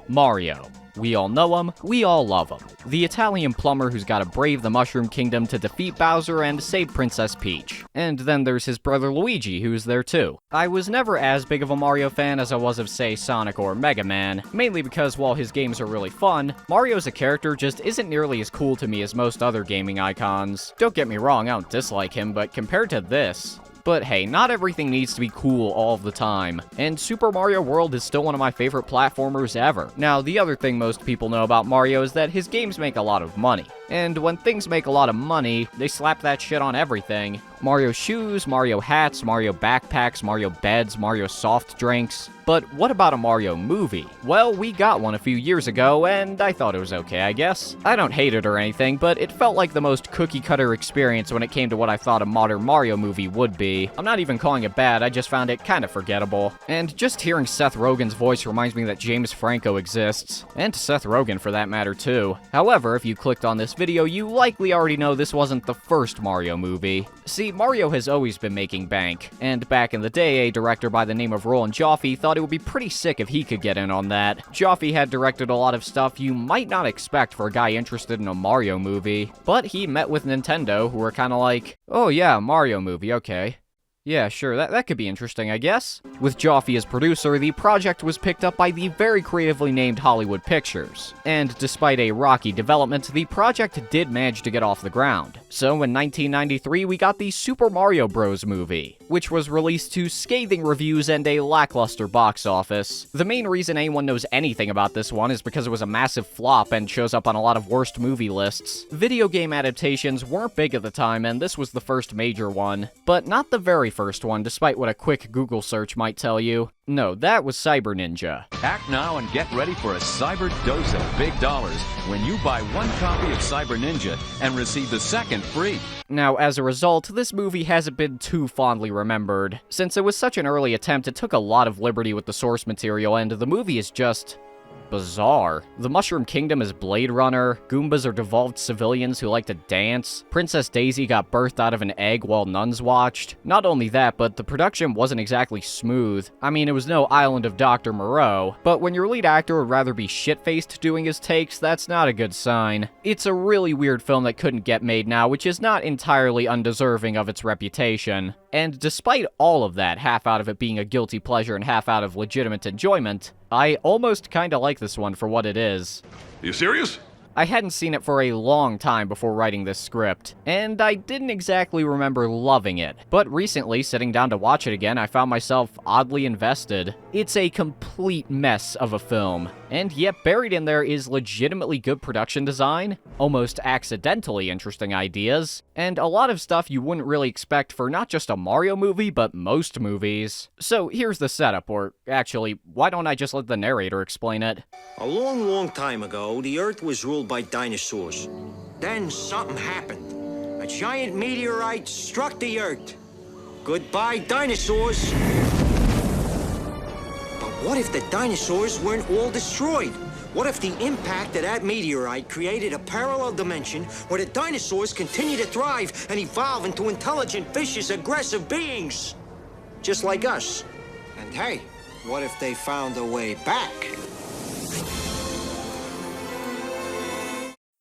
Mario. We all know him, we all love him. The Italian plumber who's gotta brave the Mushroom Kingdom to defeat Bowser and save Princess Peach. And then there's his brother Luigi, who's there too. I was never as big of a Mario fan as I was of, say, Sonic or Mega Man, mainly because while his games are really fun, Mario as a character just isn't nearly as cool to me as most other gaming icons. Don't get me wrong, I don't dislike him, but compared to this... But hey, not everything needs to be cool all the time, and Super Mario World is still one of my favorite platformers ever. Now, the other thing most people know about Mario is that his games make a lot of money. And when things make a lot of money, they slap that shit on everything. Mario shoes, Mario hats, Mario backpacks, Mario beds, Mario soft drinks. But what about a Mario movie? Well, we got one a few years ago, and I thought it was okay, I guess. I don't hate it or anything, but it felt like the most cookie-cutter experience when it came to what I thought a modern Mario movie would be. I'm not even calling it bad, I just found it kinda forgettable. And just hearing Seth Rogen's voice reminds me that James Franco exists. And Seth Rogen, for that matter, too. However, if you clicked on this video, you likely already know this wasn't the first Mario movie. See, Mario has always been making bank, and back in the day, a director by the name of Roland Joffe thought it would be pretty sick if he could get in on that. Joffe had directed a lot of stuff you might not expect for a guy interested in a Mario movie, but he met with Nintendo, who were kinda like, oh yeah, Mario movie, okay. Yeah, sure, that could be interesting, I guess. With Joffe as producer, the project was picked up by the very creatively named Hollywood Pictures. And despite a rocky development, the project did manage to get off the ground. So in 1993, we got the Super Mario Bros. Movie, which was released to scathing reviews and a lackluster box office. The main reason anyone knows anything about this one is because it was a massive flop and shows up on a lot of worst movie lists. Video game adaptations weren't big at the time, and this was the first major one. But not the very first one, despite what a quick Google search might tell you. No, that was Cyber Ninja. Act now and get ready for a cyber dose of big dollars when you buy one copy of Cyber Ninja and receive the second free. Now, as a result, this movie hasn't been too fondly remembered. Since it was such an early attempt, it took a lot of liberty with the source material, and the movie is just... bizarre. The Mushroom Kingdom is Blade Runner, Goombas are devolved civilians who like to dance, Princess Daisy got birthed out of an egg while nuns watched. Not only that, but the production wasn't exactly smooth. I mean, it was no Island of Dr. Moreau, but when your lead actor would rather be shit-faced doing his takes, that's not a good sign. It's a really weird film that couldn't get made now, which is not entirely undeserving of its reputation. And despite all of that, half out of it being a guilty pleasure and half out of legitimate enjoyment, I almost kinda like this one for what it is. Are you serious? I hadn't seen it for a long time before writing this script, and I didn't exactly remember loving it. But recently, sitting down to watch it again, I found myself oddly invested. It's a complete mess of a film, and yet buried in there is legitimately good production design, almost accidentally interesting ideas, and a lot of stuff you wouldn't really expect for not just a Mario movie, but most movies. So here's the setup, or actually, why don't I just let the narrator explain it? A long, long time ago, the Earth was ruled by dinosaurs. Then something happened. A giant meteorite struck the Earth. Goodbye, dinosaurs. But what if the dinosaurs weren't all destroyed? What if the impact of that meteorite created a parallel dimension where the dinosaurs continue to thrive and evolve into intelligent, vicious, aggressive beings? Just like us. And hey, what if they found a way back?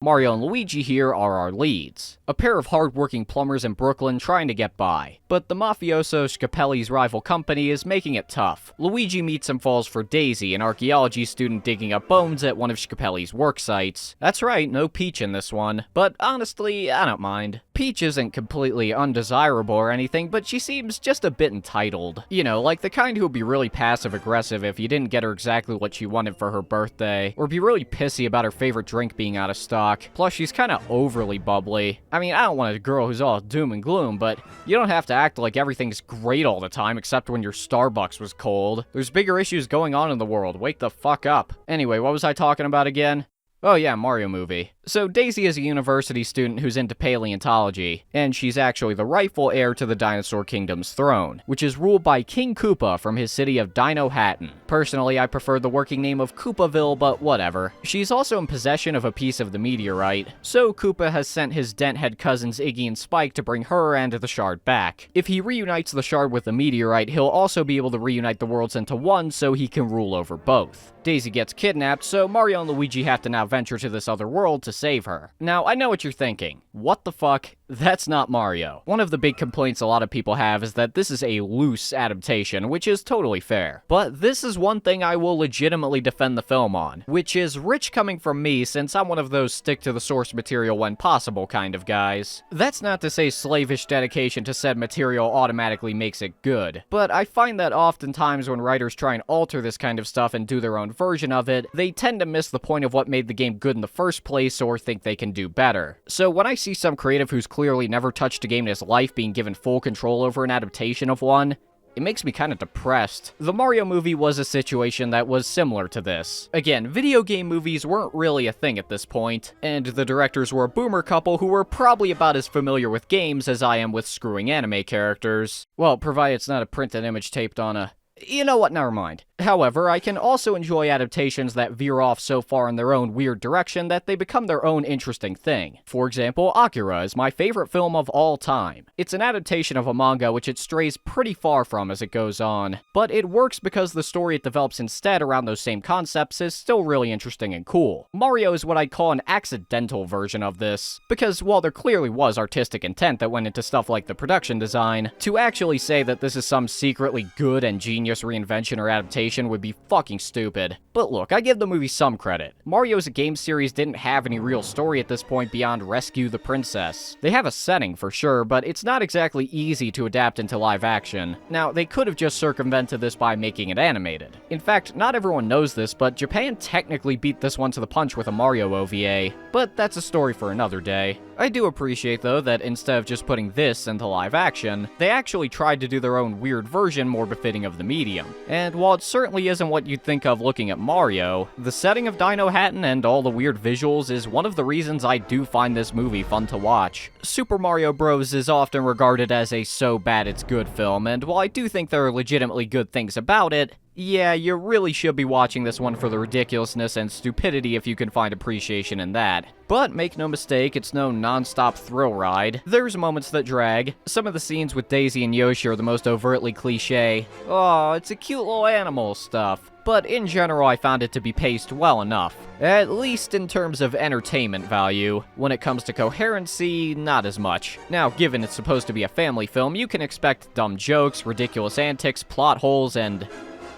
Mario and Luigi here are our leads. A pair of hard-working plumbers in Brooklyn trying to get by. But the mafioso Scapelli's rival company is making it tough. Luigi meets and falls for Daisy, an archaeology student digging up bones at one of Scapelli's work sites. That's right, no Peach in this one. But honestly, I don't mind. Peach isn't completely undesirable or anything, but she seems just a bit entitled. You know, like the kind who would be really passive-aggressive if you didn't get her exactly what she wanted for her birthday, or be really pissy about her favorite drink being out of stock. Plus, she's kinda overly bubbly. I mean, I don't want a girl who's all doom and gloom, but you don't have to act like everything's great all the time except when your Starbucks was cold. There's bigger issues going on in the world. Wake the fuck up. Anyway, what was I talking about again? Oh yeah, Mario movie. So Daisy is a university student who's into paleontology, and she's actually the rightful heir to the Dinosaur Kingdom's throne, which is ruled by King Koopa from his city of Dino Hatton. Personally, I prefer the working name of Koopaville, but whatever. She's also in possession of a piece of the meteorite, so Koopa has sent his denthead cousins Iggy and Spike to bring her and the shard back. If he reunites the shard with the meteorite, he'll also be able to reunite the worlds into one so he can rule over both. Daisy gets kidnapped, so Mario and Luigi have to now venture to this other world to save her. Now, I know what you're thinking. What the fuck? That's not Mario. One of the big complaints a lot of people have is that this is a loose adaptation, which is totally fair. But this is one thing I will legitimately defend the film on, which is rich coming from me since I'm one of those stick to the source material when possible kind of guys. That's not to say slavish dedication to said material automatically makes it good, but I find that oftentimes when writers try and alter this kind of stuff and do their own version of it, they tend to miss the point of what made the game good in the first place or think they can do better. So when I see some creative who's clearly never touched a game in his life being given full control over an adaptation of one, it makes me kind of depressed. The Mario movie was a situation that was similar to this. Again, video game movies weren't really a thing at this point, and the directors were a boomer couple who were probably about as familiar with games as I am with screwing anime characters. Well, provided it's not a printed image taped on a... You know what, never mind. However, I can also enjoy adaptations that veer off so far in their own weird direction that they become their own interesting thing. For example, Akira is my favorite film of all time. It's an adaptation of a manga which it strays pretty far from as it goes on, but it works because the story it develops instead around those same concepts is still really interesting and cool. Mario is what I'd call an accidental version of this, because while there clearly was artistic intent that went into stuff like the production design, to actually say that this is some secretly good and genius reinvention or adaptation would be fucking stupid. But look, I give the movie some credit. Mario as a game series didn't have any real story at this point beyond Rescue the Princess. They have a setting for sure, but it's not exactly easy to adapt into live action. Now, they could have just circumvented this by making it animated. In fact, not everyone knows this, but Japan technically beat this one to the punch with a Mario OVA, but that's a story for another day. I do appreciate, though, that instead of just putting this into live action, they actually tried to do their own weird version more befitting of the medium. And while it certainly isn't what you'd think of looking at Mario, the setting of Dino Hatton and all the weird visuals is one of the reasons I do find this movie fun to watch. Super Mario Bros. Is often regarded as a so bad it's good film, and while I do think there are legitimately good things about it, yeah, you really should be watching this one for the ridiculousness and stupidity if you can find appreciation in that. But make no mistake, it's no non-stop thrill ride. There's moments that drag. Some of the scenes with Daisy and Yoshi are the most overtly cliche, "Oh, it's a cute little animal" stuff. But in general, I found it to be paced well enough. At least in terms of entertainment value. When it comes to coherency, not as much. Now, given it's supposed to be a family film, you can expect dumb jokes, ridiculous antics, plot holes, and...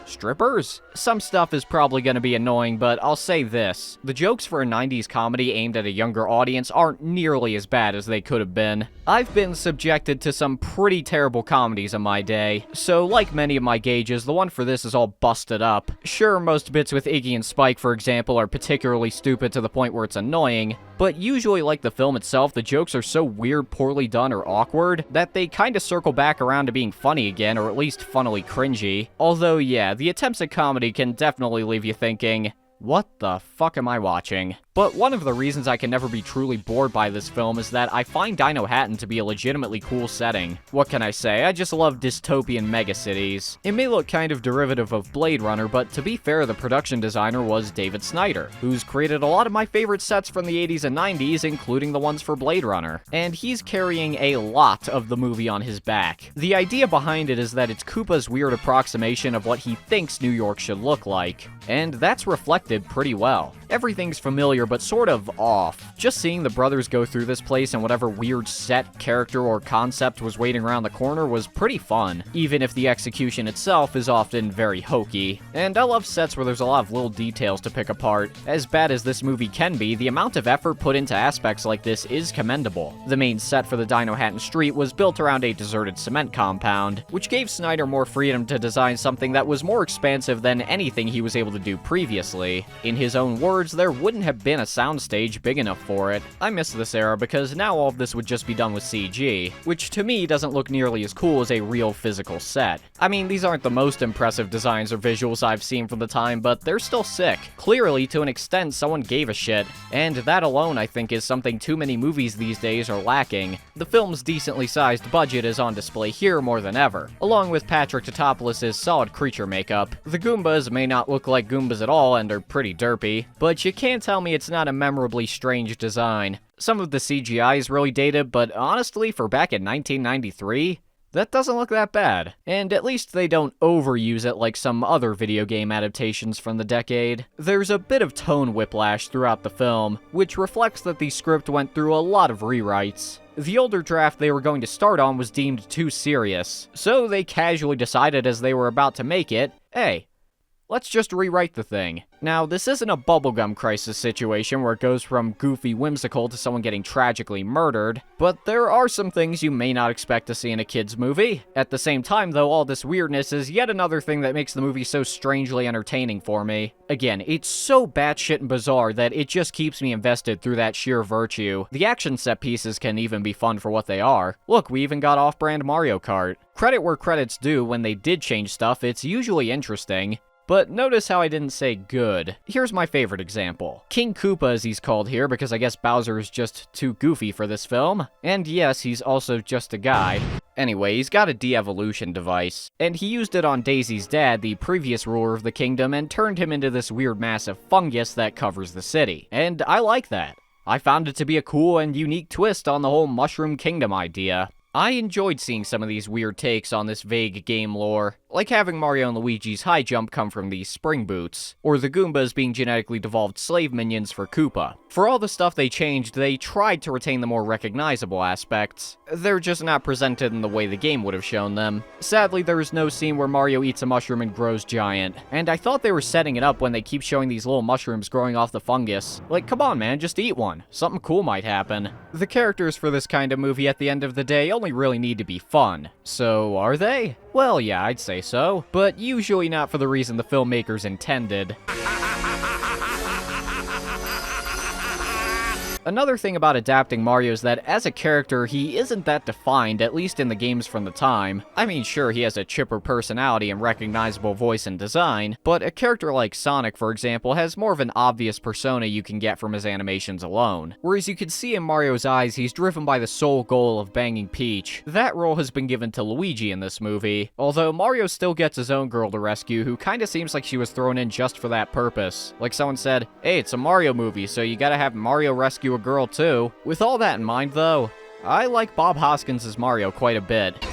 strippers? Some stuff is probably gonna be annoying, but I'll say this. The jokes for a 90s comedy aimed at a younger audience aren't nearly as bad as they could have been. I've been subjected to some pretty terrible comedies in my day, so like many of my gauges, the one for this is all busted up. Sure, most bits with Iggy and Spike, for example, are particularly stupid to the point where it's annoying, but usually, like the film itself, the jokes are so weird, poorly done, or awkward that they kinda circle back around to being funny again, or at least funnily cringy. Although, yeah, the attempts at comedy can definitely leave you thinking, what the fuck am I watching? But one of the reasons I can never be truly bored by this film is that I find Dino Hatton to be a legitimately cool setting. What can I say? I just love dystopian megacities. It may look kind of derivative of Blade Runner, but to be fair, the production designer was David Snyder, who's created a lot of my favorite sets from the 80s and 90s, including the ones for Blade Runner. And he's carrying a lot of the movie on his back. The idea behind it is that it's Koopa's weird approximation of what he thinks New York should look like, and that's reflected pretty well. Everything's familiar, but sort of off. Just seeing the brothers go through this place and whatever weird set, character, or concept was waiting around the corner was pretty fun, even if the execution itself is often very hokey. And I love sets where there's a lot of little details to pick apart. As bad as this movie can be, the amount of effort put into aspects like this is commendable. The main set for the Dino Hatton Street was built around a deserted cement compound, which gave Snyder more freedom to design something that was more expansive than anything he was able to do previously. In his own words, words, there wouldn't have been a soundstage big enough for it. I miss this era because now all of this would just be done with CG, which to me doesn't look nearly as cool as a real physical set. I mean, these aren't the most impressive designs or visuals I've seen from the time, but they're still sick. Clearly, to an extent, someone gave a shit, and that alone I think is something too many movies these days are lacking. The film's decently sized budget is on display here more than ever, along with Patrick Tatopoulos' solid creature makeup. The Goombas may not look like Goombas at all and are pretty derpy, but you can't tell me it's not a memorably strange design. Some of the CGI is really dated, but honestly, for back in 1993, that doesn't look that bad. And at least they don't overuse it like some other video game adaptations from the decade. There's a bit of tone whiplash throughout the film, which reflects that the script went through a lot of rewrites. The older draft they were going to start on was deemed too serious, so they casually decided as they were about to make it, hey, let's just rewrite the thing. Now, this isn't a bubblegum crisis situation where it goes from goofy whimsical to someone getting tragically murdered, but there are some things you may not expect to see in a kid's movie. At the same time, though, all this weirdness is yet another thing that makes the movie so strangely entertaining for me. Again, it's so batshit and bizarre that it just keeps me invested through that sheer virtue. The action set pieces can even be fun for what they are. Look, we even got off-brand Mario Kart. Credit where credit's due, when they did change stuff, it's usually interesting. But notice how I didn't say good. Here's my favorite example. King Koopa, as he's called here, because I guess Bowser is just too goofy for this film. And yes, he's also just a guy. Anyway, he's got a de-evolution device, and he used it on Daisy's dad, the previous ruler of the kingdom, and turned him into this weird massive fungus that covers the city. And I like that. I found it to be a cool and unique twist on the whole Mushroom Kingdom idea. I enjoyed seeing some of these weird takes on this vague game lore, like having Mario and Luigi's high jump come from these spring boots, or the Goombas being genetically devolved slave minions for Koopa. For all the stuff they changed, they tried to retain the more recognizable aspects. They're just not presented in the way the game would have shown them. Sadly, there is no scene where Mario eats a mushroom and grows giant, and I thought they were setting it up when they keep showing these little mushrooms growing off the fungus. Like, come on man, just eat one. Something cool might happen. The characters for this kind of movie at the end of the day only really need to be fun. So, are they? Well, yeah, I'd say so, but usually not for the reason the filmmakers intended. Another thing about adapting Mario is that as a character, he isn't that defined, at least in the games from the time. I mean, sure, he has a chipper personality and recognizable voice and design, but a character like Sonic, for example, has more of an obvious persona you can get from his animations alone. Whereas you can see in Mario's eyes, he's driven by the sole goal of banging Peach. That role has been given to Luigi in this movie, although Mario still gets his own girl to rescue, who kinda seems like she was thrown in just for that purpose. Like someone said, hey, it's a Mario movie, so you gotta have Mario rescue a girl too. With all that in mind though, I like Bob Hoskins as Mario quite a bit.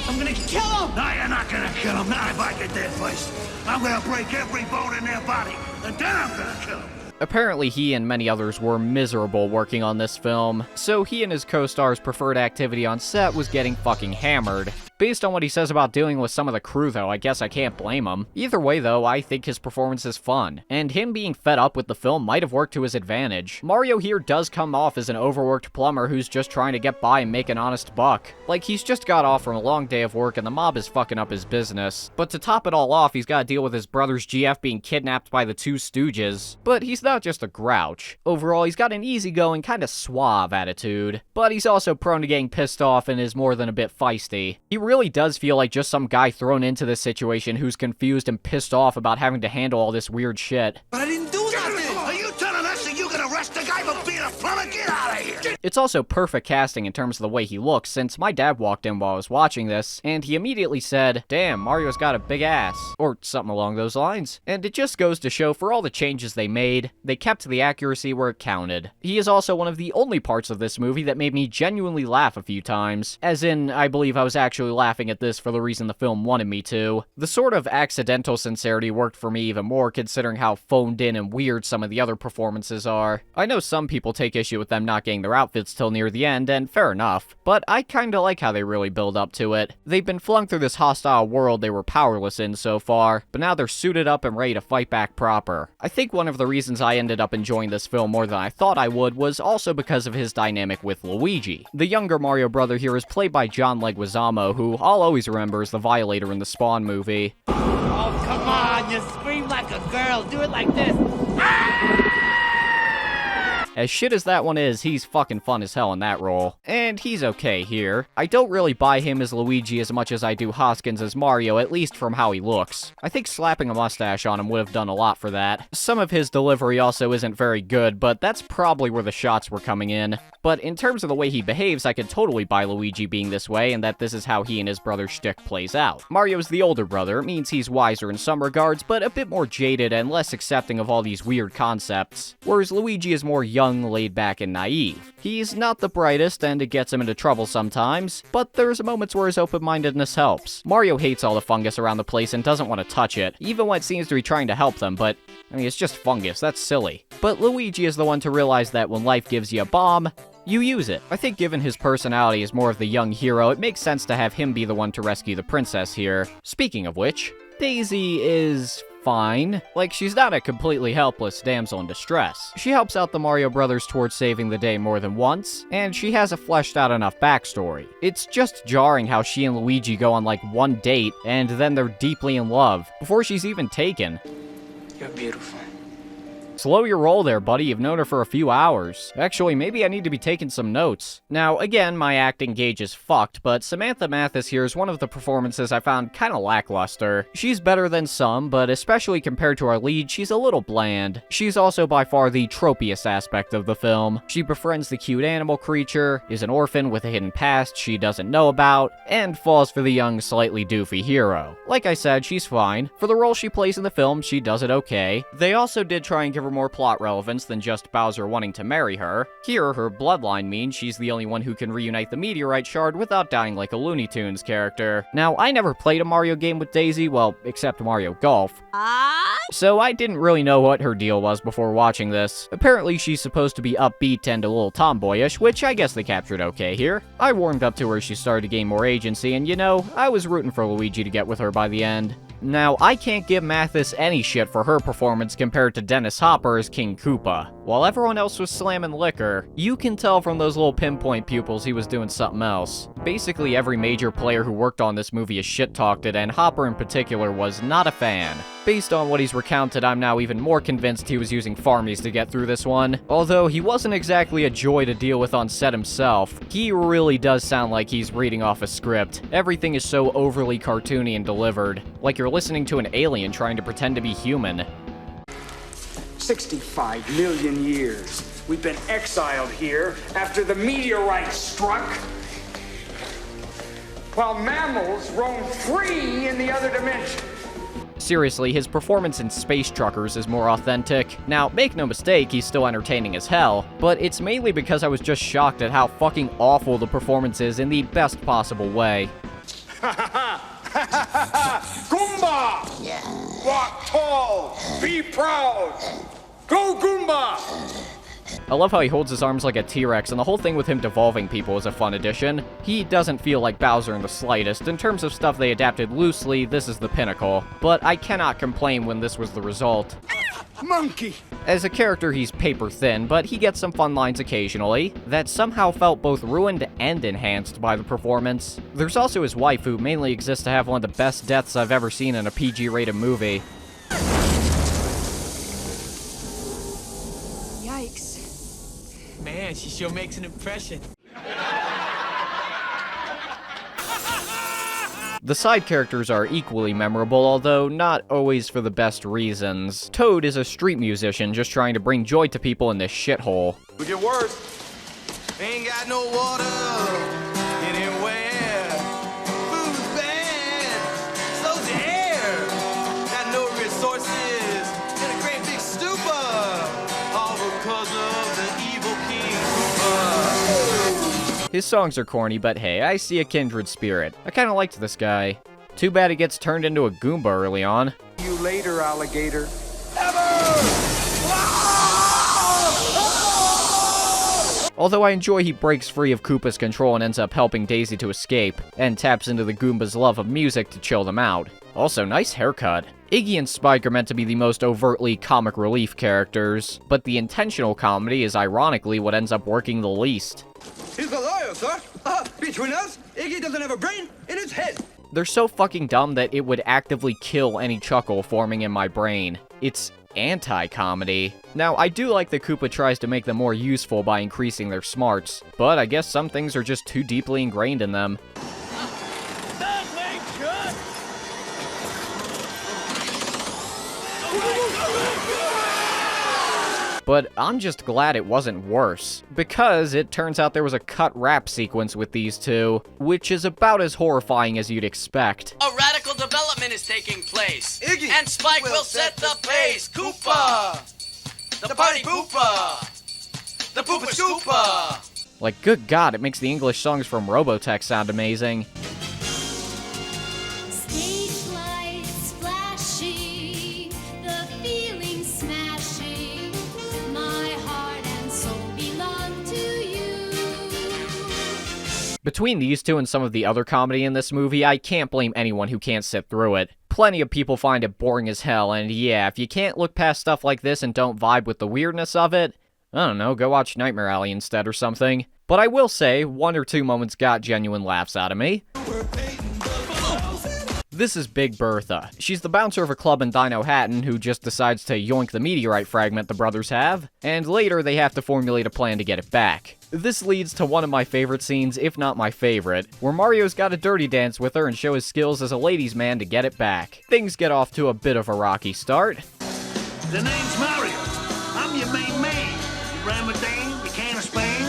I'm gonna kill him! No, you're not gonna kill him. Not if I get there first. I'm gonna break every bone in their body, and then I'm gonna kill him. Apparently he and many others were miserable working on this film, so he and his co-star's preferred activity on set was getting fucking hammered. Based on what he says about dealing with some of the crew though, I guess I can't blame him. Either way though, I think his performance is fun, and him being fed up with the film might have worked to his advantage. Mario here does come off as an overworked plumber who's just trying to get by and make an honest buck. Like, he's just got off from a long day of work and the mob is fucking up his business. But to top it all off, he's gotta deal with his brother's GF being kidnapped by the two Stooges. But he's not just a grouch. Overall, he's got an easygoing, kinda suave attitude. But he's also prone to getting pissed off and is more than a bit feisty. He really does feel like just some guy thrown into this situation who's confused and pissed off about having to handle all this weird shit. But I didn't do nothing! Are you telling us that you can arrest the guy for being a plumber? Get out of here! It's also perfect casting in terms of the way he looks, since my dad walked in while I was watching this, and he immediately said, damn, Mario's got a big ass, or something along those lines. And it just goes to show, for all the changes they made, they kept the accuracy where it counted. He is also one of the only parts of this movie that made me genuinely laugh a few times, as in, I believe I was actually laughing at this for the reason the film wanted me to. The sort of accidental sincerity worked for me even more, considering how phoned in and weird some of the other performances are. I know some people take issue with them not getting their outfits till near the end, and fair enough, but I kinda like how they really build up to it. They've been flung through this hostile world they were powerless in so far, but now they're suited up and ready to fight back proper. I think one of the reasons I ended up enjoying this film more than I thought I would was also because of his dynamic with Luigi. The younger Mario brother here is played by John Leguizamo, who I'll always remember as the Violator in the Spawn movie. Oh, come on, you scream like a girl. Do it like this. Ah! As shit as that one is, he's fucking fun as hell in that role. And he's okay here. I don't really buy him as Luigi as much as I do Hoskins as Mario, at least from how he looks. I think slapping a mustache on him would have done a lot for that. Some of his delivery also isn't very good, but that's probably where the shots were coming in. But in terms of the way he behaves, I could totally buy Luigi being this way, and that this is how he and his brother's shtick plays out. Mario's the older brother, it means he's wiser in some regards, but a bit more jaded and less accepting of all these weird concepts, whereas Luigi is more young, laid back, and naive. He's not the brightest, and it gets him into trouble sometimes, but there's moments where his open-mindedness helps. Mario hates all the fungus around the place and doesn't want to touch it, even when it seems to be trying to help them, but I mean, it's just fungus, that's silly. But Luigi is the one to realize that when life gives you a bomb, you use it. I think given his personality as more of the young hero, it makes sense to have him be the one to rescue the princess here. Speaking of which, Daisy is fine. Like, she's not a completely helpless damsel in distress. She helps out the Mario brothers towards saving the day more than once, and she has a fleshed out enough backstory. It's just jarring how she and Luigi go on like one date, and then they're deeply in love, before she's even taken. You're beautiful. Slow your roll there, buddy. You've known her for a few hours. Actually, maybe I need to be taking some notes. Now, again, my acting gauge is fucked, but Samantha Mathis here is one of the performances I found kinda lackluster. She's better than some, but especially compared to our lead, she's a little bland. She's also by far the tropiest aspect of the film. She befriends the cute animal creature, is an orphan with a hidden past she doesn't know about, and falls for the young, slightly doofy hero. Like I said, she's fine. For the role she plays in the film, she does it okay. They also did try and give her more plot relevance than just Bowser wanting to marry her. Here, her bloodline means she's the only one who can reunite the meteorite shard without dying like a Looney Tunes character. Now, I never played a Mario game with Daisy, well, except Mario Golf. So I didn't really know what her deal was before watching this. Apparently, she's supposed to be upbeat and a little tomboyish, which I guess they captured okay here. I warmed up to her as she started to gain more agency, and you know, I was rooting for Luigi to get with her by the end. Now, I can't give Mathis any shit for her performance compared to Dennis Hopper as King Koopa. While everyone else was slamming liquor, you can tell from those little pinpoint pupils he was doing something else. Basically, every major player who worked on this movie has shit-talked it, and Hopper in particular was not a fan. Based on what he's recounted, I'm now even more convinced he was using farmies to get through this one. Although he wasn't exactly a joy to deal with on set himself, he really does sound like he's reading off a script. Everything is so overly cartoony and delivered, like you're listening to an alien trying to pretend to be human. 65 million years. We've been exiled here after the meteorite struck, while mammals roam free in the other dimension. Seriously, his performance in Space Truckers is more authentic. Now, make no mistake, he's still entertaining as hell, but it's mainly because I was just shocked at how fucking awful the performance is in the best possible way. Goomba! Yeah. Walk tall, be proud. Go Goomba! I love how he holds his arms like a T-Rex, and the whole thing with him devolving people is a fun addition. He doesn't feel like Bowser in the slightest. In terms of stuff they adapted loosely, this is the pinnacle. But I cannot complain when this was the result. Monkey! As a character, he's paper thin, but he gets some fun lines occasionally that somehow felt both ruined and enhanced by the performance. There's also his wife, who mainly exists to have one of the best deaths I've ever seen in a PG-rated movie. Yikes. Man, she sure makes an impression. The side characters are equally memorable, although not always for the best reasons. Toad is a street musician just trying to bring joy to people in this shithole. We get worse. Ain't got no water anywhere. Food's bad, so's the air. Got no resources in a great big stupor. All because of the evil King Koopa. His songs are corny, but hey, I see a kindred spirit. I kinda liked this guy. Too bad he gets turned into a Goomba early on. You later, alligator. Although I enjoy he breaks free of Koopa's control and ends up helping Daisy to escape, and taps into the Goomba's love of music to chill them out. Also, nice haircut. Iggy and Spike are meant to be the most overtly comic relief characters, but the intentional comedy is ironically what ends up working the least. He's a liar, sir. Between us, Iggy doesn't have a brain in his head. They're so fucking dumb that it would actively kill any chuckle forming in my brain. It's anti-comedy. Now, I do like that Koopa tries to make them more useful by increasing their smarts, but I guess some things are just too deeply ingrained in them. But I'm just glad it wasn't worse, because it turns out there was a cut rap sequence with these two, which is about as horrifying as you'd expect. A radical development is taking place, Iggy and Spike will set the pace. Koopa! The party poopa! The poopa scoopa! Like, good God, it makes the English songs from Robotech sound amazing. Stage lights flashy, the feeling smashing. My heart and soul belong to you. Between these two and some of the other comedy in this movie, I can't blame anyone who can't sit through it. Plenty of people find it boring as hell, and yeah, if you can't look past stuff like this and don't vibe with the weirdness of it, I don't know, go watch Nightmare Alley instead or something. But I will say, 1 or 2 moments got genuine laughs out of me. This is Big Bertha. She's the bouncer of a club in Dino Hatton who just decides to yoink the meteorite fragment the brothers have, and later they have to formulate a plan to get it back. This leads to one of my favorite scenes, if not my favorite, where Mario's got a dirty dance with her and show his skills as a ladies' man to get it back. Things get off to a bit of a rocky start. The name's Mario. I'm your main man. You Ramadan, you can of Spain.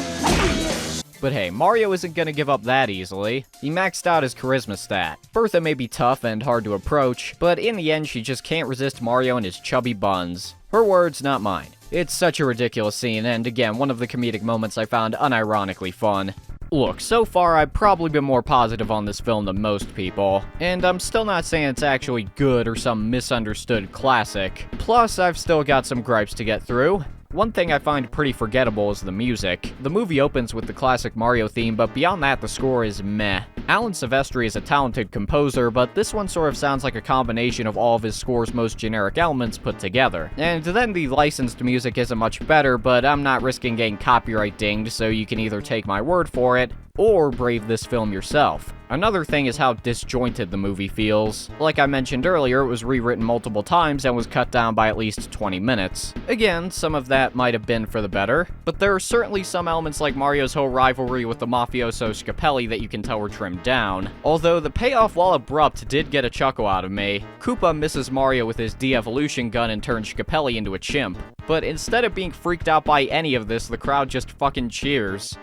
But hey, Mario isn't gonna give up that easily. He maxed out his charisma stat. Bertha may be tough and hard to approach, but in the end she just can't resist Mario and his chubby buns. Her words, not mine. It's such a ridiculous scene, and again, one of the comedic moments I found unironically fun. Look, so far I've probably been more positive on this film than most people, and I'm still not saying it's actually good or some misunderstood classic. Plus, I've still got some gripes to get through. One thing I find pretty forgettable is the music. The movie opens with the classic Mario theme, but beyond that, the score is meh. Alan Silvestri is a talented composer, but this one sort of sounds like a combination of all of his score's most generic elements put together. And then the licensed music isn't much better, but I'm not risking getting copyright dinged, so you can either take my word for it, or brave this film yourself. Another thing is how disjointed the movie feels. Like I mentioned earlier, it was rewritten multiple times and was cut down by at least 20 minutes. Again, some of that might have been for the better, but there are certainly some elements like Mario's whole rivalry with the mafioso Scapelli that you can tell were trimmed down. Although the payoff, while abrupt, did get a chuckle out of me. Koopa misses Mario with his de-evolution gun and turns Scapelli into a chimp. But instead of being freaked out by any of this, the crowd just fucking cheers.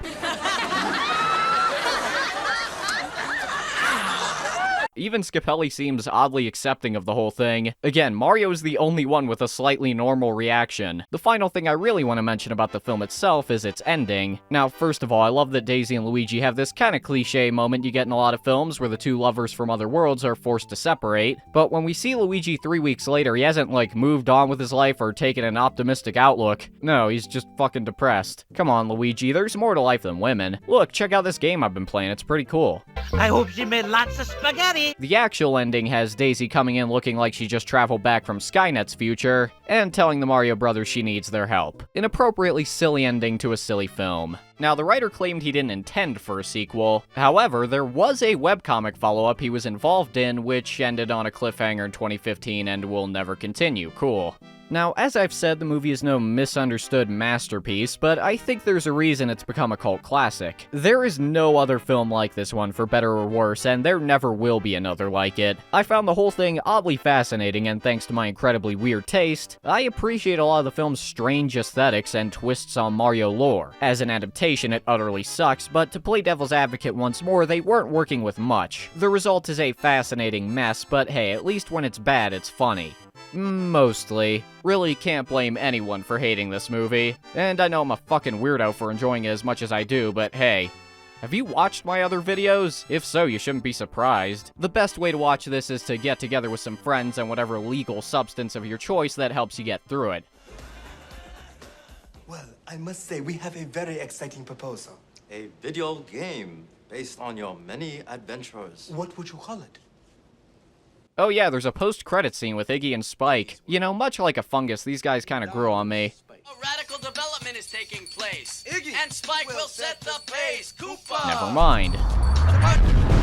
Even Scapelli seems oddly accepting of the whole thing. Again, Mario's the only one with a slightly normal reaction. The final thing I really want to mention about the film itself is its ending. Now, first of all, I love that Daisy and Luigi have this kind of cliche moment you get in a lot of films where the two lovers from other worlds are forced to separate. But when we see Luigi 3 weeks later, he hasn't, like, moved on with his life or taken an optimistic outlook. No, he's just fucking depressed. Come on, Luigi, there's more to life than women. Look, check out this game I've been playing, it's pretty cool. I hope she made lots of spaghetti. The actual ending has Daisy coming in looking like she just traveled back from Skynet's future, and telling the Mario brothers she needs their help. An appropriately silly ending to a silly film. Now, the writer claimed he didn't intend for a sequel. However, there was a webcomic follow-up he was involved in, which ended on a cliffhanger in 2015 and will never continue. Cool. Now, as I've said, the movie is no misunderstood masterpiece, but I think there's a reason it's become a cult classic. There is no other film like this one, for better or worse, and there never will be another like it. I found the whole thing oddly fascinating, and thanks to my incredibly weird taste, I appreciate a lot of the film's strange aesthetics and twists on Mario lore. As an adaptation, it utterly sucks, but to play devil's advocate once more, they weren't working with much. The result is a fascinating mess, but hey, at least when it's bad, it's funny. Mostly. Really can't blame anyone for hating this movie. And I know I'm a fucking weirdo for enjoying it as much as I do, but hey. Have you watched my other videos? If so, you shouldn't be surprised. The best way to watch this is to get together with some friends and whatever legal substance of your choice that helps you get through it. Well, I must say, we have a very exciting proposal. A video game based on your many adventures. What would you call it? Oh yeah, there's a post-credit scene with Iggy and Spike. You know, much like a fungus, these guys kinda grew on me. A radical development is taking place, Iggy and Spike will set the pace. Koopa! Never mind.